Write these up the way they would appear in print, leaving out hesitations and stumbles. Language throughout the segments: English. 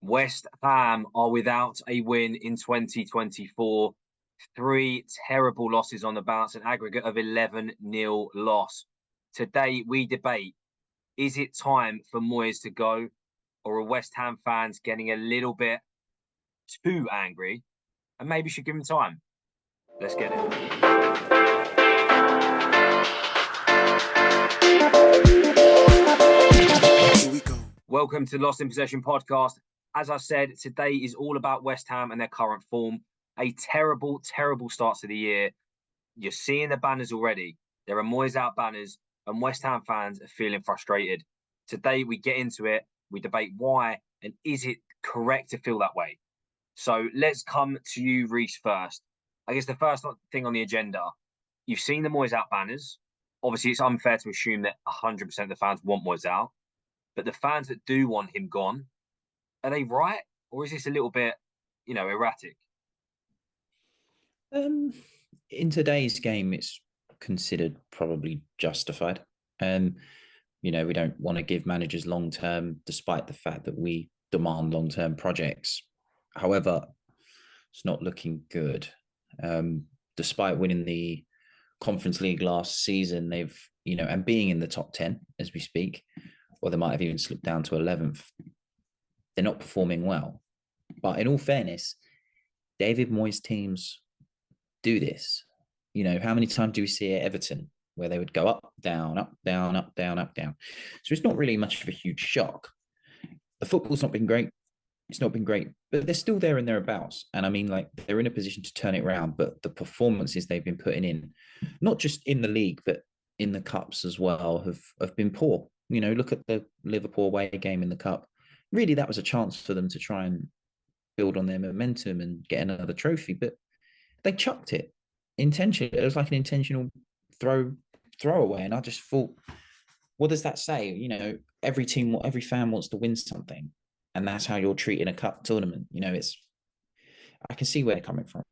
West Ham are without a win in 2024. Three terrible losses on the bounce, an aggregate of 11-0 loss. Today, we debate, is it time for Moyes to go, or are West Ham fans getting a little bit too angry and maybe should give him time? Let's get it. Here we go. Welcome to Lost in Possession podcast. As I said, today is all about West Ham and their current form. A terrible, terrible start to the year. You're seeing the banners already. There are Moyes out banners, and West Ham fans are feeling frustrated. Today, we get into it. We debate why, and is it correct to feel that way? So let's come to you, Reece, first. I guess the first thing on the agenda, you've seen the Moyes out banners. Obviously, it's unfair to assume that 100% of the fans want Moyes out. But the fans that do want him gone, are they right? Or is this a little bit, erratic? In today's game, it's considered probably justified. We don't want to give managers long term, despite the fact that we demand long term projects. However, it's not looking good. Despite winning the Conference League last season, they've, and being in the top 10 as we speak, or they might have even slipped down to 11th. They're not performing well. But in all fairness, David Moyes' teams do this. How many times do we see at Everton where they would go up, down, up, down, up, down, up, down? So it's not really much of a huge shock. The football's not been great. It's not been great, but they're still there and thereabouts. And I mean, they're in a position to turn it around, but the performances they've been putting in, not just in the league, but in the cups as well, have been poor. Look at the Liverpool away game in the cup. Really, that was a chance for them to try and build on their momentum and get another trophy, but they chucked it intentionally. It was like an intentional throwaway. And I just thought, what does that say? Every team, every fan wants to win something. And that's how you're treating a cup tournament. I can see where they're coming from.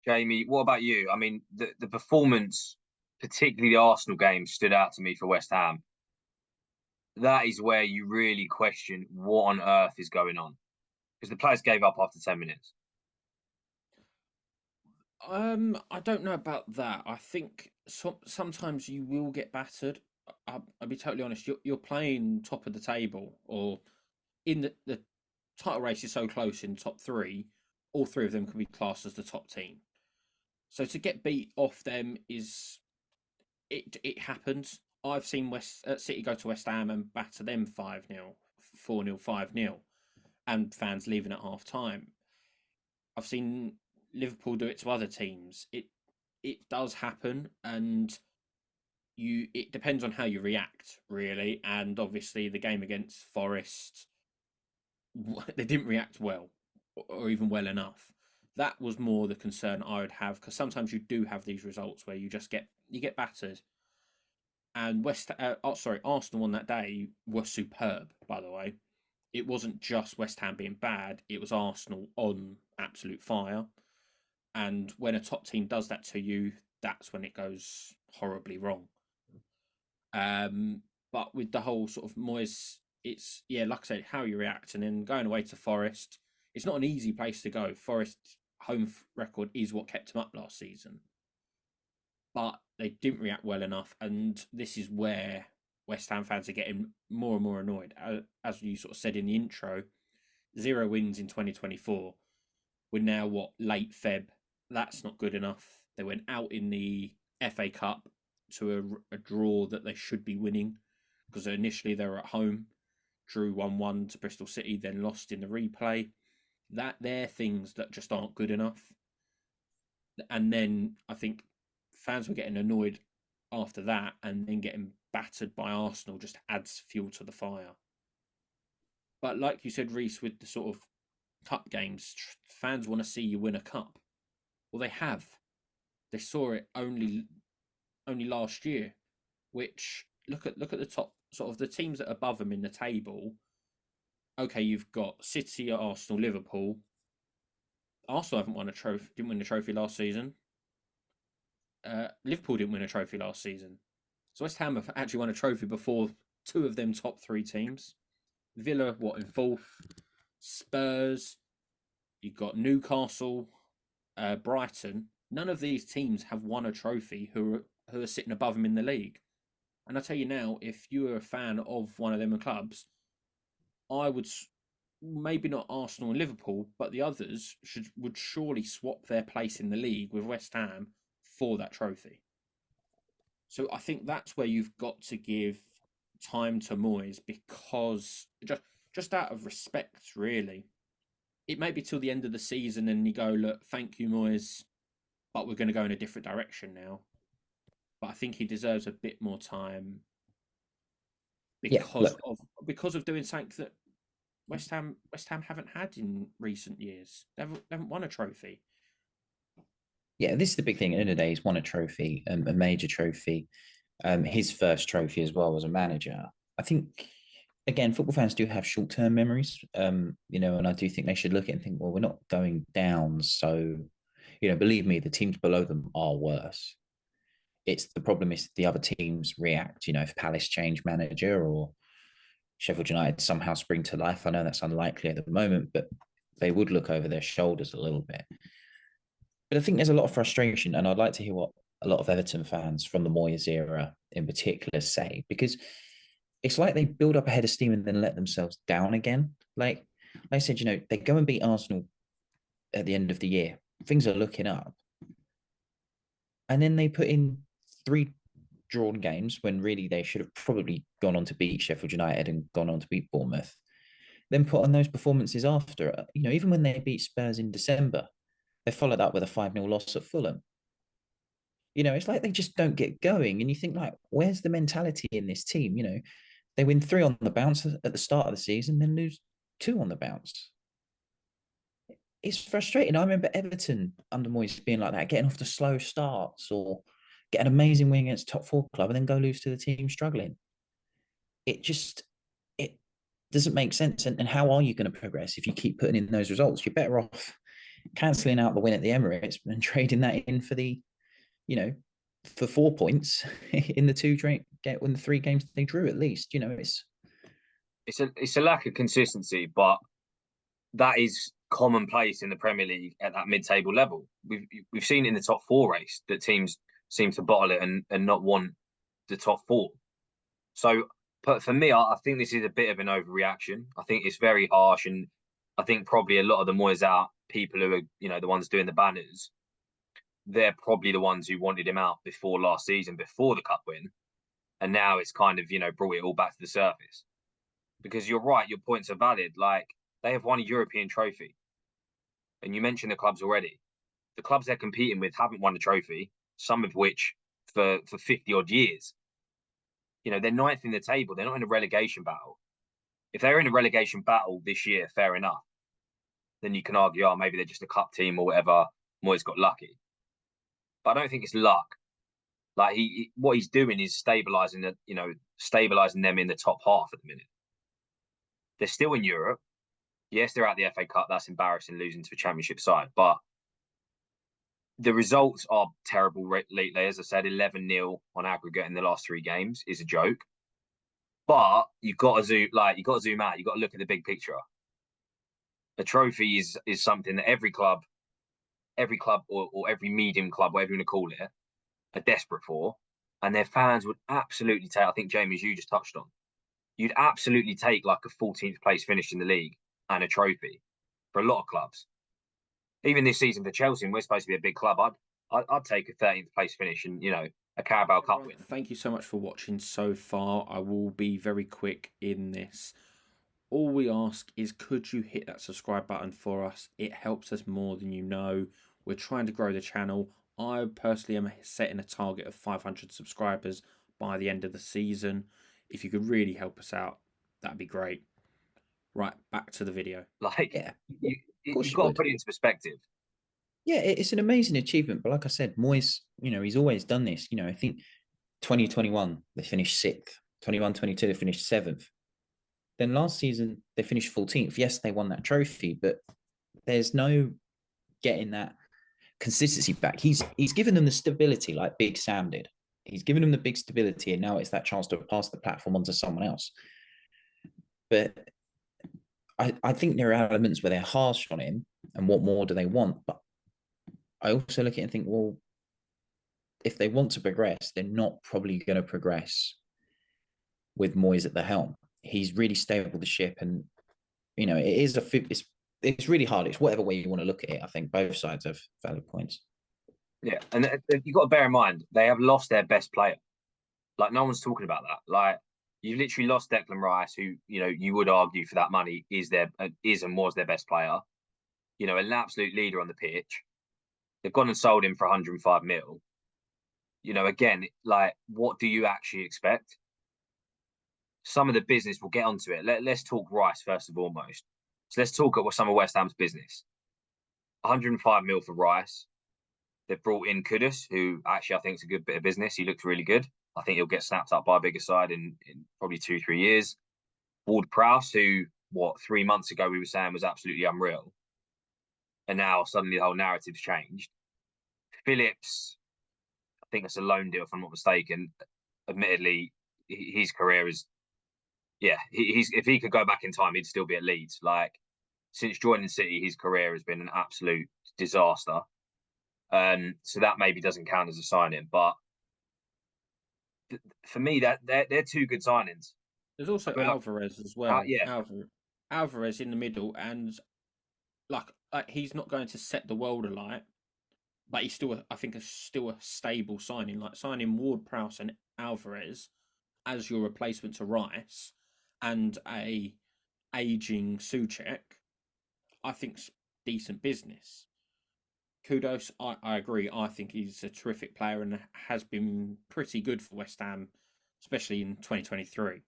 Jamie, what about you? I mean, the performance, particularly the Arsenal game, stood out to me for West Ham. That is where you really question what on earth is going on. Because the players gave up after 10 minutes. I don't know about that. I think sometimes you will get battered. I'll be totally honest. You're playing top of the table, or in the title race is so close in top three. All three of them can be classed as the top team. So to get beat off them it happens. I've seen City go to West Ham and batter them 5-0, 4-0, 5-0, and fans leaving at half time. I've seen Liverpool do it to other teams. It does happen, and it depends on how you react, really. And obviously the game against Forest, they didn't react well, or even well enough. That was more the concern I would have, because sometimes you do have these results where you get battered. And Arsenal on that day were superb, by the way. It wasn't just West Ham being bad, it was Arsenal on absolute fire. And when a top team does that to you, that's when it goes horribly wrong. But with the whole sort of Moyes, it's, like I said, how you react. And then going away to Forest, it's not an easy place to go. Forest's home record is what kept him up last season. But they didn't react well enough. And this is where West Ham fans are getting more and more annoyed. As you sort of said in the intro, 0 wins in 2024. We're now, late Feb. That's not good enough. They went out in the FA Cup to a draw that they should be winning, because initially they were at home, drew 1-1 to Bristol City, then lost in the replay. They're things that just aren't good enough. And then I think fans were getting annoyed after that, and then getting battered by Arsenal just adds fuel to the fire. But like you said, Reece, with the sort of cup games, fans want to see you win a cup. Well, they have. They saw it only last year, which look at the top, sort of the teams that are above them in the table. Okay, you've got City, Arsenal, Liverpool. Arsenal haven't won a trophy. Didn't win a trophy last season. Liverpool didn't win a trophy last season. So West Ham have actually won a trophy before two of them top three teams. Villa, what, in fourth? Spurs, you've got Newcastle, Brighton. None of these teams have won a trophy who are sitting above them in the league. And I tell you now, if you are a fan of one of them clubs, I would maybe not Arsenal and Liverpool, but the others would surely swap their place in the league with West Ham for that trophy. So I think that's where you've got to give time to Moyes, because just out of respect, really. It may be till the end of the season and you go, look, thank you, Moyes, but we're going to go in a different direction now. But I think he deserves a bit more time because of doing something that West Ham haven't had in recent years. They haven't won a trophy. Yeah, this is the big thing. At the end of the day, he's won a trophy, a major trophy. His first trophy as well as a manager. I think, again, football fans do have short-term memories, and I do think they should look at it and think, well, we're not going down, so, believe me, the teams below them are worse. It's the problem is the other teams react. If Palace change manager or Sheffield United somehow spring to life, I know that's unlikely at the moment, but they would look over their shoulders a little bit. But I think there's a lot of frustration, and I'd like to hear what a lot of Everton fans from the Moyes era in particular say, because it's like they build up a head of steam and then let themselves down again. Like I said, they go and beat Arsenal at the end of the year. Things are looking up. And then they put in 3 drawn games when really they should have probably gone on to beat Sheffield United and gone on to beat Bournemouth. Then put on those performances after, even when they beat Spurs in December, they followed up with a 5-0 loss at Fulham. It's like they just don't get going. And you think, like, where's the mentality in this team? They win 3 on the bounce at the start of the season, then lose 2 on the bounce. It's frustrating. I remember Everton under Moyes being like that, getting off the slow starts or get an amazing win against top 4 club and then go lose to the team struggling. It doesn't make sense. And how are you going to progress if you keep putting in those results? You're better off cancelling out the win at the Emirates and trading that in for for 4 points in the 3 games they drew at least. It's a lack of consistency, but that is commonplace in the Premier League at that mid-table level. We've seen in the top 4 race that teams seem to bottle it and not want the top 4. So, but for me, I think this is a bit of an overreaction. I think it's very harsh, and I think probably a lot of the Moyes out people who are the ones doing the banners, they're probably the ones who wanted him out before last season, before the cup win, and now it's kind of brought it all back to the surface. Because you're right, your points are valid. Like, they have won a European trophy, and you mentioned the clubs already. The clubs they're competing with haven't won a trophy, some of which for 50 odd years. They're 9th in the table. They're not in a relegation battle. If they're in a relegation battle this year, fair enough. Then you can argue, maybe they're just a cup team or whatever. Moyes got lucky. But I don't think it's luck. Like, what he's doing is stabilizing them in the top half at the minute. They're still in Europe. Yes, they're at the FA Cup. That's embarrassing, losing to a Championship side. But the results are terrible lately. As I said, 11-0 on aggregate in the last 3 games is a joke. But you've got to zoom out. You've got to look at the big picture. A trophy is something that every club or every medium club, whatever you want to call it, are desperate for. And their fans would absolutely take, I think, James, you just touched on, you'd absolutely take like a 14th place finish in the league and a trophy for a lot of clubs. Even this season for Chelsea, and we're supposed to be a big club, I'd take a 13th place finish and, a Carabao Cup win. Thank you so much for watching so far. I will be very quick in this. All we ask is, could you hit that subscribe button for us? It helps us more than you know. We're trying to grow the channel. I personally am setting a target of 500 subscribers by the end of the season. If you could really help us out, that'd be great. Right, back to the video. You've got to put it into perspective. Yeah, it's an amazing achievement. But like I said, Moyes, he's always done this. I think 2021, they finished 6th. 21-22, they finished 7th. Then last season, they finished 14th. Yes, they won that trophy, but there's no getting that consistency back. He's given them the stability like Big Sam did. He's given them the big stability, and now it's that chance to pass the platform on to someone else. But I think there are elements where they're harsh on him, and what more do they want? But I also look at it and think, well, if they want to progress, they're not probably going to progress with Moyes at the helm. He's really stabled the ship, and it is it's really hard. It's whatever way you want to look at it. I think both sides have valid points. Yeah, and you've got to bear in mind they have lost their best player. Like, no one's talking about that. Like, you literally lost Declan Rice, who you would argue for that money is and was their best player. An absolute leader on the pitch. They've gone and sold him for 105 mil. Again, like, what do you actually expect? Some of the business, we'll get onto it. Let's talk Rice first and foremost. So let's talk about some of West Ham's business. 105 mil for Rice. They've brought in Kudus, who actually I think is a good bit of business. He looks really good. I think he'll get snapped up by a bigger side in probably 2-3 years. Ward-Prowse, who 3 months ago we were saying was absolutely unreal, and now suddenly the whole narrative's changed. Phillips, I think that's a loan deal if I'm not mistaken. Admittedly, his career is, he's if he could go back in time, he'd still be at Leeds. Like, since joining City, his career has been an absolute disaster. So that maybe doesn't count as a signing, but for me, that they're two good signings. There's also Alvarez as well. Yeah, Alvarez in the middle, and like he's not going to set the world alight, but he's still, I think, still a stable signing. Like signing Ward-Prowse and Alvarez as your replacement to Rice and a aging Souček, I think's decent business. Kudus, I agree. I think he's a terrific player and has been pretty good for West Ham, especially in 2023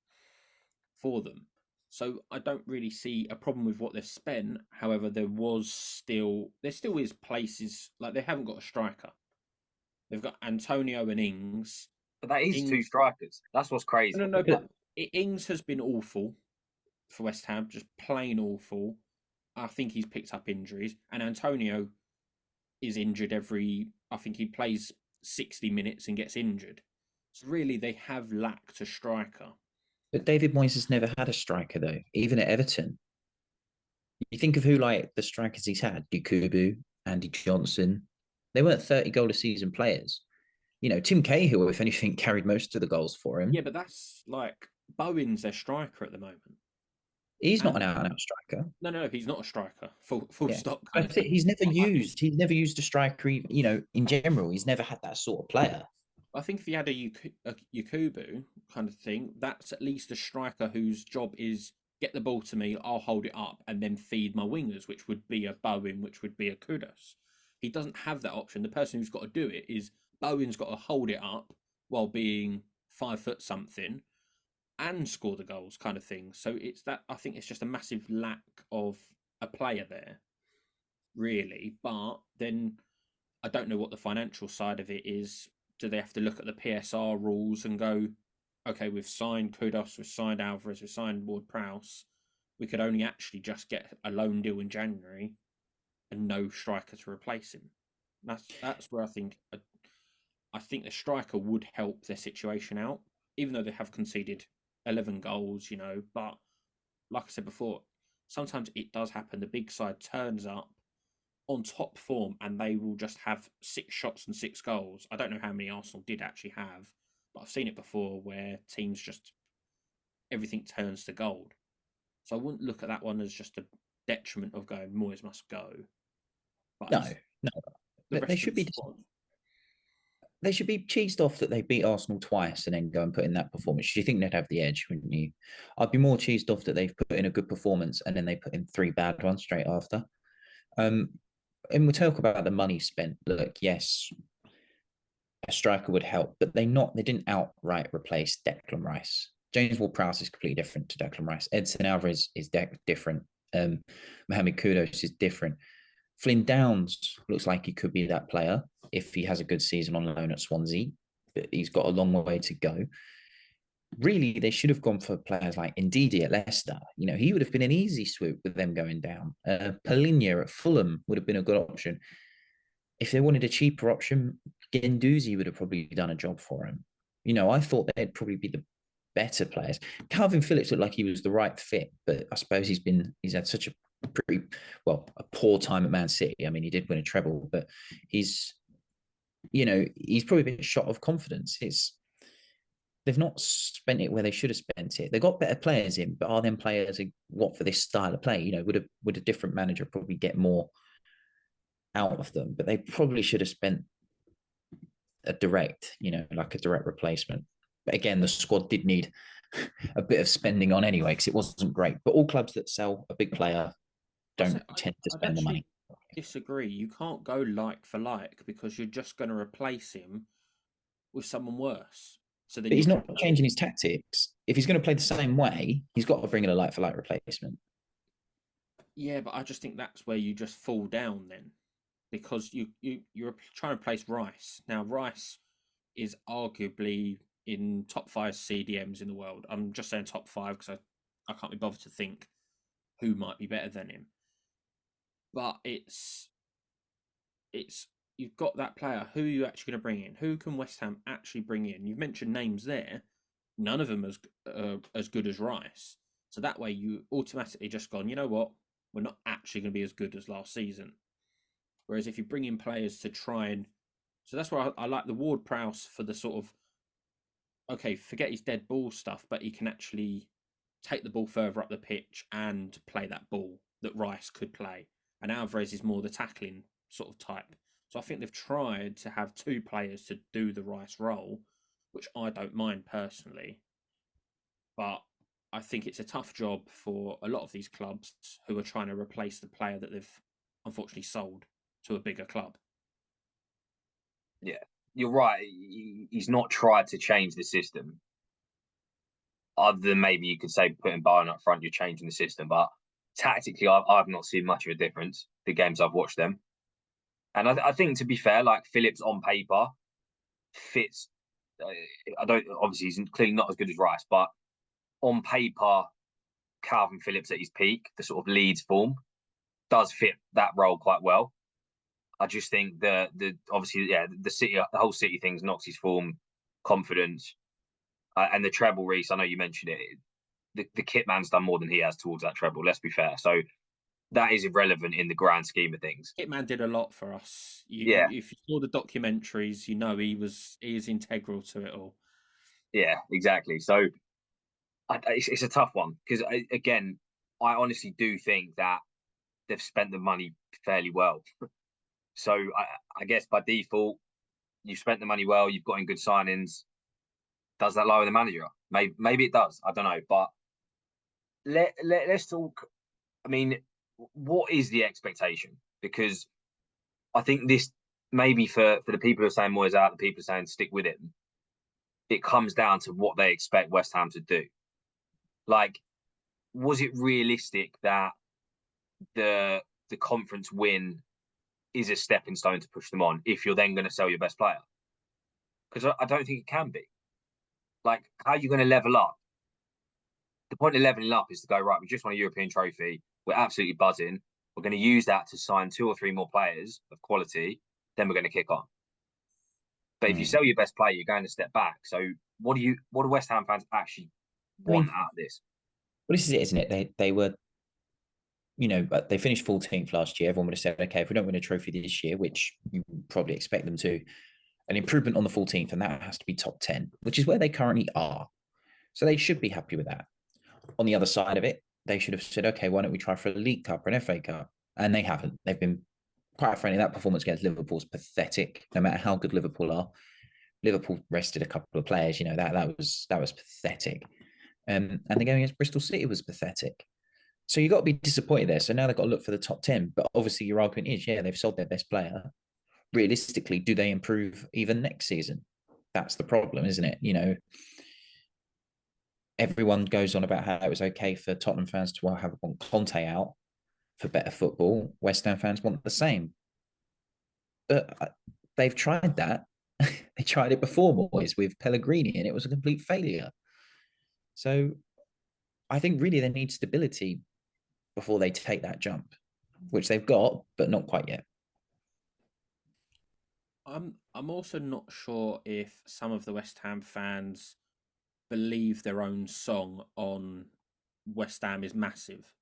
for them. So I don't really see a problem with what they've spent. However, there still is places, like they haven't got a striker. They've got Antonio and Ings. But that is two strikers. That's what's crazy. No, but Ings has been awful for West Ham, just plain awful. I think he's picked up injuries, and Antonio is injured I think he plays 60 minutes and gets injured. So really, they have lacked a striker. But David Moyes has never had a striker, though, even at Everton. You think of who, like, the strikers he's had, Yakubu, Andy Johnson. They weren't 30-goal-a-season players. Tim Cahill, if anything, carried most of the goals for him. Yeah, but that's like Bowen's their striker at the moment. He's not an out-and-out striker. No, he's not a striker. Full stop. He's never used a striker. In general, he's never had that sort of player. I think if he had a Yakubu kind of thing, that's at least a striker whose job is get the ball to me, I'll hold it up, and then feed my wingers, which would be a Bowen, which would be a Kudus. He doesn't have that option. The person who's got to do it is Bowen's got to hold it up while being 5 foot something and score the goals kind of thing. So it's that, I think it's just a massive lack of a player there, really. But then I don't know what the financial side of it is. Do they have to look at the PSR rules and go, okay, we've signed Kudus, we've signed Alvarez, we've signed Ward-Prowse. We could only actually just get a loan deal in January and no striker to replace him. That's where I think the striker would help their situation out, even though they have conceded 11 goals, but like I said before, sometimes it does happen. The big side turns up on top form and they will just have 6 shots and 6 goals. I don't know how many Arsenal did actually have, but I've seen it before where teams just, everything turns to gold. So I wouldn't look at that one as just a detriment of going, Moyes must go. But no. They should be... They should be cheesed off that they beat Arsenal twice and then go and put in that performance. You think they'd have the edge, wouldn't you? I'd be more cheesed off that they've put in a good performance and then they put in 3 bad ones straight after. And we'll talk about the money spent. Look, yes, a striker would help, but they didn't outright replace Declan Rice. James Ward-Prowse is completely different to Declan Rice. Edson Alvarez is different. Mohamed Kudus is different. Flynn Downs looks like he could be that player if he has a good season on loan at Swansea, but he's got a long way to go. Really, they should have gone for players like Ndidi at Leicester. He would have been an easy swoop with them going down. Palinha at Fulham would have been a good option. If they wanted a cheaper option, Guendouzi would have probably done a job for him. I thought they'd probably be better players. Calvin Phillips looked like he was the right fit, but I suppose he's had such a poor time at Man City. I mean, he did win a treble, but he's probably been shot of confidence. They've not spent it where they should have spent it. They've got better players in, but are them players what for this style of play? Would a different manager probably get more out of them? But they probably should have spent a direct replacement. But again, the squad did need a bit of spending on anyway, because it wasn't great. But all clubs that sell a big player don't tend to spend the money. Disagree. You can't go like for like, because you're just going to replace him with someone worse. So then but he's not changing his tactics. If he's going to play the same way, he's got to bring in a like for like replacement. Yeah, but I just think that's where you just fall down then, because you're trying to replace Rice. Now Rice is arguably in top 5 CDMs in the world. I'm just saying top 5 because I can't be bothered to think who might be better than him. But it's you've got that player. Who are you actually going to bring in? Who can West Ham actually bring in? You've mentioned names there. None of them as good as Rice. So that way you automatically just gone, you know what? We're not actually going to be as good as last season. Whereas if you bring in players to try and... So that's why I like the Ward-Prowse for the sort of... Okay, forget his dead ball stuff, but he can actually take the ball further up the pitch and play that ball that Rice could play. And Alvarez is more the tackling sort of type. So I think they've tried to have 2 players to do the Rice role, which I don't mind personally. But I think it's a tough job for a lot of these clubs who are trying to replace the player that they've unfortunately sold to a bigger club. Yeah, you're right. He's not tried to change the system. Other than maybe you could say putting Bayern up front, you're changing the system. But tactically, I've not seen much of a difference the games I've watched them. And I think, to be fair, like Phillips on paper fits. Obviously, he's clearly not as good as Rice, but on paper, Calvin Phillips at his peak, the sort of Leeds form, does fit that role quite well. I just think the whole City things knocks his form, confidence, and the treble race. I know you mentioned it. The kit man's done more than he has towards that treble. Let's be fair. So that is irrelevant in the grand scheme of things. Hitman did a lot for us. If you saw the documentaries, he is integral to it all. Yeah, exactly. So it's a tough one because, again, I honestly do think that they've spent the money fairly well. So I guess by default, you've spent the money well, you've got in good signings. Does that lower the manager? Maybe it does. I don't know. But let's talk. I mean, what is the expectation? Because I think this, maybe for the people who are saying Moyes out, the people who are saying stick with him, it comes down to what they expect West Ham to do. Like, was it realistic that the conference win is a stepping stone to push them on if you're then going to sell your best player? Because I don't think it can be. Like, how are you going to level up? The point of leveling up is to go, right, we just won a European trophy. We're absolutely buzzing. We're going to use that to sign 2 or 3 more players of quality. Then we're going to kick on. But if you sell your best player, you're going to step back. So what do West Ham fans actually want out of this? Well, this is it, isn't it? They were, they finished 14th last year. Everyone would have said, okay, if we don't win a trophy this year, which you probably expect them to, an improvement on the 14th, and that has to be top 10, which is where they currently are. So they should be happy with that. On the other side of it, they should have said, okay, why don't we try for a League Cup or an FA Cup? And they haven't. They've been, quite frankly, that performance against Liverpool is pathetic. No matter how good Liverpool are, Liverpool rested a couple of players. That was pathetic. And the game against Bristol City was pathetic. So you've got to be disappointed there. So now they've got to look for the top 10. But obviously your argument is, yeah, they've sold their best player. Realistically, do they improve even next season? That's the problem, isn't it? Everyone goes on about how it was okay for Tottenham fans to want Conte out for better football. West Ham fans want the same. But they've tried that. They tried it before Moyes with Pellegrini, and it was a complete failure. So I think really they need stability before they take that jump, which they've got, but not quite yet. I'm also not sure if some of the West Ham fans believe their own song on West Ham is massive.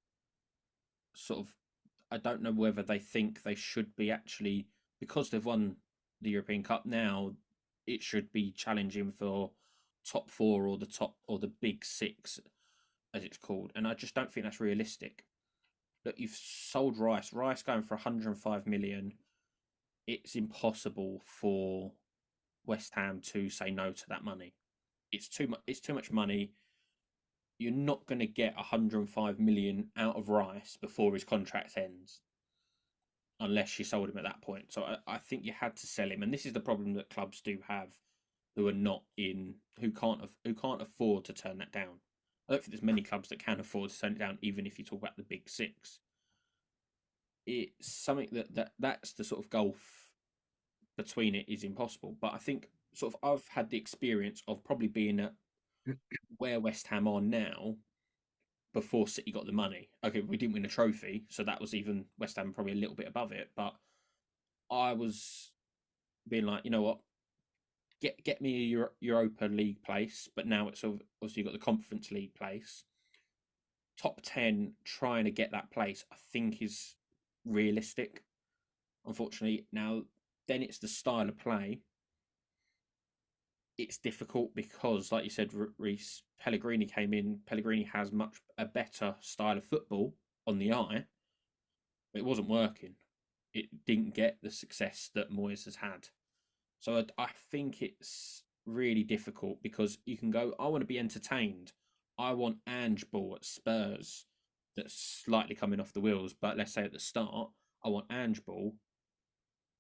Sort of, I don't know whether they think they should be actually, because they've won the European Cup now, it should be challenging for top four or the big six, as it's called. And I just don't think that's realistic. Look, you've sold Rice. Rice going for 105 million. It's impossible for West Ham to say no to that money. It's too much. It's too much money. You're not going to get 105 million out of Rice before his contract ends, unless you sold him at that point. So I think you had to sell him, and this is the problem that clubs do have, who can't afford to turn that down. I don't think there's many clubs that can afford to turn it down, even if you talk about the big six. It's something that's the sort of gulf between it is impossible. But I think sort of I've had the experience of probably being at where West Ham are now before City got the money. Okay, we didn't win a trophy, so that was even West Ham probably a little bit above it. But I was being like, you know what, get me a Europa League place, but now it's sort of, obviously you've got the Conference League place. Top 10, trying to get that place, I think is realistic. Unfortunately, now then it's the style of play. It's difficult because, like you said, Reece, Pellegrini came in. Pellegrini has much a better style of football on the eye. But it wasn't working. It didn't get the success that Moyes has had. So I think it's really difficult because you can go, I want to be entertained. I want Ange Ball at Spurs that's slightly coming off the wheels. But let's say at the start, I want Ange Ball.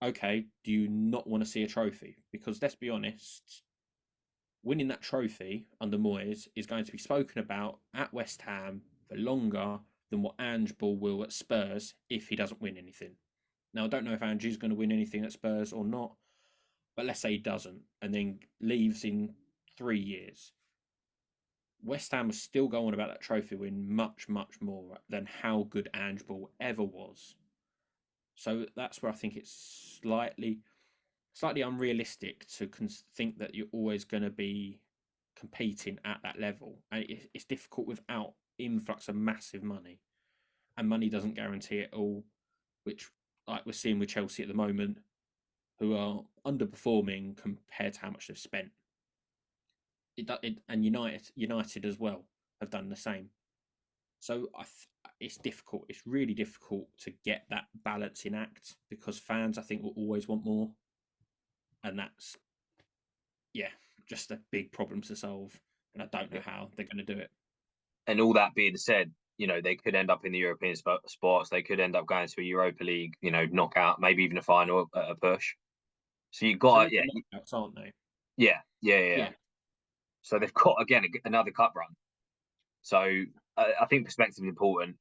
Okay, do you not want to see a trophy? Because let's be honest, winning that trophy under Moyes is going to be spoken about at West Ham for longer than what Ange Ball will at Spurs if he doesn't win anything. Now, I don't know if Ange is going to win anything at Spurs or not, but let's say he doesn't and then leaves in 3 years. West Ham will still go on about that trophy win much, much more than how good Ange Ball ever was. So that's where I think it's slightly unrealistic to think that you're always going to be competing at that level. And it's difficult without influx of massive money. And money doesn't guarantee it all, which, like we're seeing with Chelsea at the moment, who are underperforming compared to how much they've spent. And United as well have done the same. So it's difficult. It's really difficult to get that balancing act because fans, I think, will always want more. And that's, just a big problem to solve. And I don't know how they're going to do it. And all that being said, they could end up in the European spots. They could end up going to a Europa League, knockout, maybe even a final at a push. So you've got, knockouts, aren't they? Yeah. So they've got, again, another cup run. So I think perspective is important.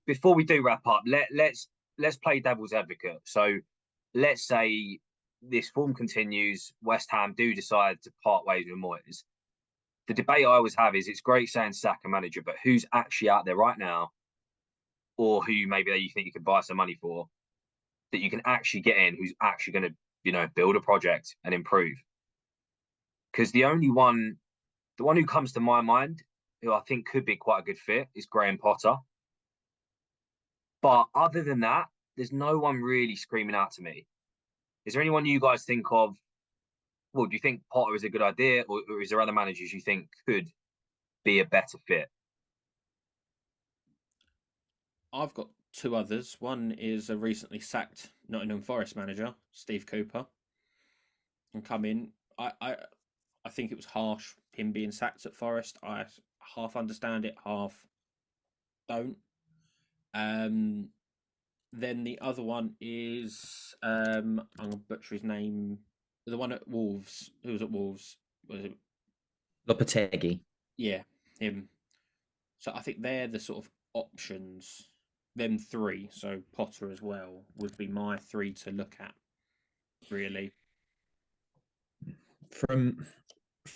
Before we do wrap up, let's play devil's advocate. So let's say this form continues, West Ham do decide to part ways with Moyes. The debate I always have is it's great saying sack a manager, but who's actually out there right now, or who maybe you think you could buy some money for, that you can actually get in, who's actually going to, build a project and improve? Because the one who comes to my mind, who I think could be quite a good fit, is Graham Potter. But other than that, there's no one really screaming out to me. Is there anyone you guys think of? Well, do you think Potter is a good idea, or is there other managers you think could be a better fit? I've got two others. One is a recently sacked Nottingham Forest manager, Steve Cooper, and come in. I think it was harsh him being sacked at Forest. I half understand it, half don't. Then the other one is I'm gonna butcher his name. The one at Wolves. Who was at Wolves? Was it Lopetegui? Yeah, him. So I think they're the sort of options. Them three, so Potter as well, would be my three to look at. Really. From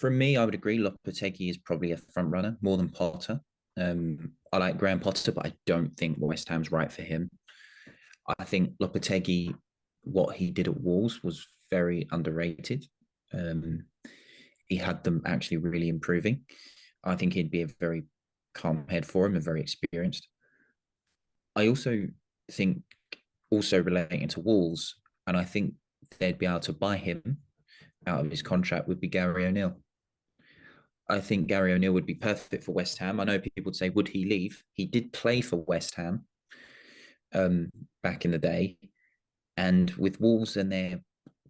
me, I would agree. Lopetegui is probably a front runner more than Potter. I like Graham Potter, but I don't think West Ham's right for him. I think Lopetegui, what he did at Wolves was very underrated. had them actually really improving. I think he'd be a very calm head for him and very experienced. I also think, also relating to Wolves, and I think they'd be able to buy him out of his contract, would be Gary O'Neill. I think Gary O'Neill would be perfect for West Ham. I know people would say, would he leave? He did play for West Ham back in the day. And with Wolves and their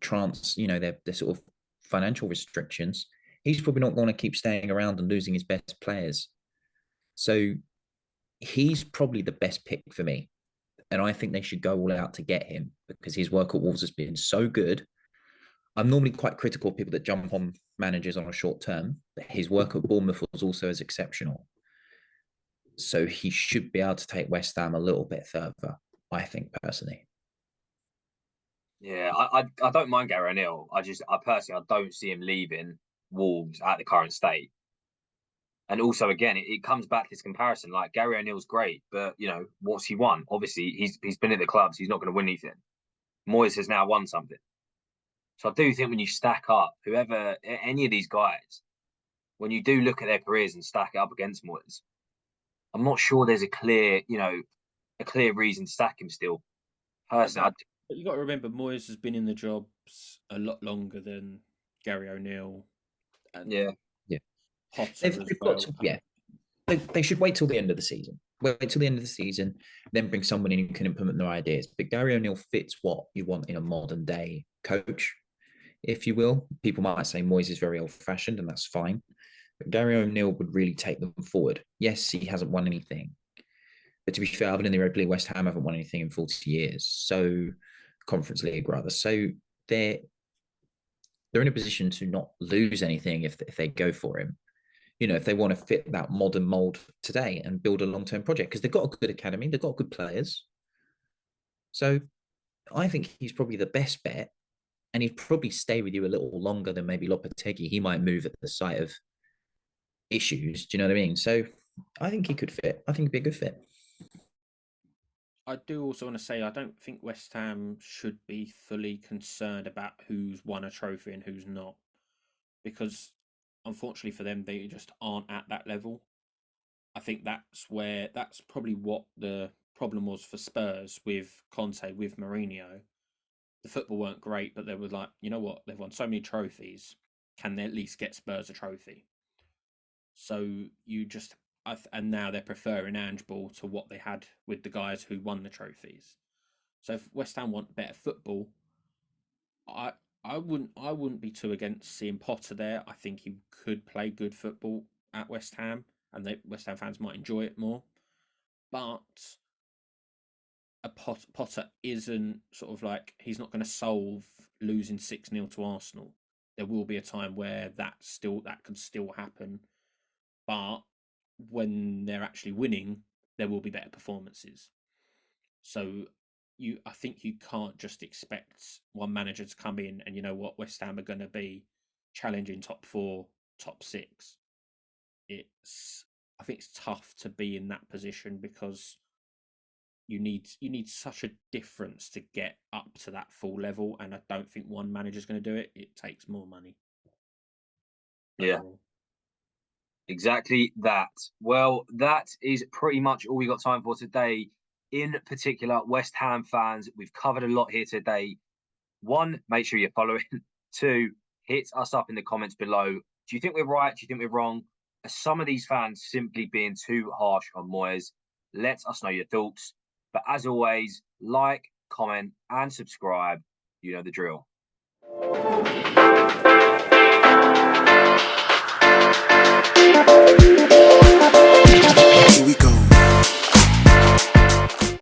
their sort of financial restrictions, he's probably not going to keep staying around and losing his best players. So he's probably the best pick for me. And I think they should go all out to get him because his work at Wolves has been so good. I'm normally quite critical of people that jump on managers on a short term, but his work at Bournemouth was also as exceptional. So he should be able to take West Ham a little bit further, I think, personally. Yeah, I don't mind Gary O'Neill. I personally, I don't see him leaving Wolves at the current state. And also, again, it comes back to this comparison. Like, Gary O'Neill's great, but, what's he won? Obviously, he's been at the clubs. He's not going to win anything. Moyes has now won something. So I do think when you stack up any of these guys, when you do look at their careers and stack it up against Moyes, I'm not sure there's a clear reason to stack him still. Personally, but you got to remember, Moyes has been in the jobs a lot longer than Gary O'Neill. And Potter as well. They should wait till the end of the season. Wait till the end of the season, then bring someone in who can implement their ideas. But Gary O'Neill fits what you want in a modern day coach, if you will. People might say Moyes is very old-fashioned, and that's fine. But Gary O'Neill would really take them forward. Yes, he hasn't won anything. But to be fair, other than the Europa League, West Ham haven't won anything in 40 years. So, Conference League, rather. So, they're in a position to not lose anything if they go for him. If they want to fit that modern mold today and build a long-term project, because they've got a good academy, they've got good players. So I think he's probably the best bet, and he'd probably stay with you a little longer than maybe Lopetegui. He might move at the sight of issues. Do you know what I mean? So I think he could fit. I think he'd be a good fit. I do also want to say I don't think West Ham should be fully concerned about who's won a trophy and who's not, because unfortunately for them, they just aren't at that level. I think that's probably what the problem was for Spurs with Conte, with Mourinho. The football weren't great, but they were like, you know what? They've won so many trophies. Can they at least get Spurs a trophy? So and now they're preferring Ange Ball to what they had with the guys who won the trophies. So if West Ham want better football, I wouldn't be too against seeing Potter there. I think he could play good football at West Ham, and West Ham fans might enjoy it more. But Potter isn't sort of like, he's not going to solve losing 6-0 to Arsenal. There will be a time where that could still happen, but when they're actually winning, there will be better performances. So I think you can't just expect one manager to come in and, you know what, West Ham are going to be challenging top 4, top 6. I think it's tough to be in that position because you need such a difference to get up to that full level, and I don't think one manager's going to do it. It takes more money. Yeah. Overall. Exactly that. Well, that is pretty much all we got time for today. In particular, West Ham fans, we've covered a lot here today. 1, make sure you're following. 2, hit us up in the comments below. Do you think we're right? Do you think we're wrong? Are some of these fans simply being too harsh on Moyes? Let us know your thoughts. But as always, like, comment, and subscribe. You know the drill.